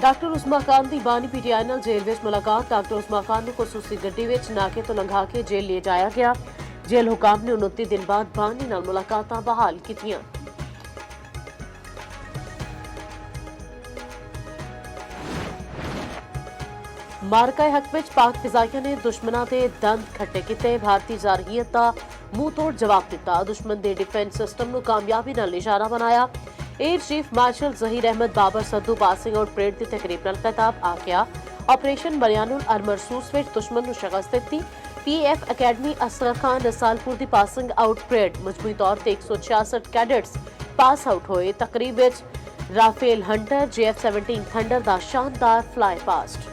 Doctor उस्मा खान की बानी PTI नाल जेल विच मुलाकात। डॉक्टर उस्मा खान नूं खसूसी गड्डी विच नाके तो लंघा के जेल ले जाया गया। जेल हुकाम ने 29 दिन बाद बानी नाल मुलाकातां बहाल कीतियां। मारका हक विच पाक फिजाइया ने दुश्मनां दे दंद खट्टे कीते। भारतीय जारहीयत दा मूंह तोड़ जवाब दिता। दुश्मन दे डिफेंस सिस्टम नूं कामयाबी नाल निशाना बनाया। Air chief marshal Zaheer Ahmed Babar सद्दू पासिंग आउट परेड दी तकरीब नाल खिताब आखिया ऑपरेशन बरयानुल अरमरसूस विच दुश्मन नूं शिकस्त दित्ती। पीएफ अकैडमी असगर खान रसालपुर दी पासिंग आउट परेड मजमूई तौर ते 166 कैडेट्स पास आउट होए। तकरीब विच राफेल हंटर JF-17 थंडर दा शानदार फ्लाई पास्ट।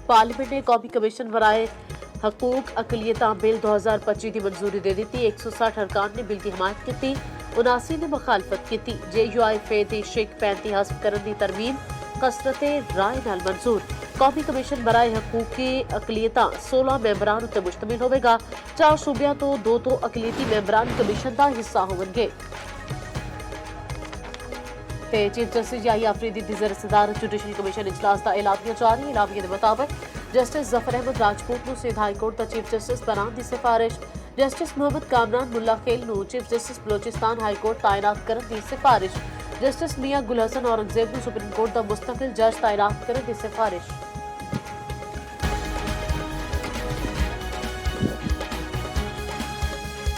पार्लियामेंट ने कौमी कमीशन बराए हकूक अकलियतां बिल 2025 की मंजूरी दे दी। 160 अरकान ने बिल की हमायत की, 79 ने मुखालफत की। JUI दी शिक 35 हस्ब करन दी तरमीम कसरते राय नाल मंजूर। कौमी कमीशन बराए हकूकी अकलियतां 16 मैंबरान उत्ते मुश्तमिल होवेगा। 4 सूबियां तो 2 अकलियती मैंबरान कमीशन का हिस्सा होवणगे। चीफ जस्टिस याहिया अफरीदी दी ज़र सदारत जुडिशल कमीशन इजलास का एलामिया जारी। एलामिया के मुताबिक जस्टिस जफर अहमद राजपूत नूं सिंध हाई कोर्ट दा चीफ जस्टिस बनाने की सिफारिश, जस्टिस मोहम्मद कामरान मुल्ला खेल नूं chief justice Balochistan high court तैनात करने की सिफारिश, जस्टिस मियां गुल हसन औरंगजेब नूं सुप्रीम कोर्ट दा मुस्तकिल जज तैनात करने की सिफारिश।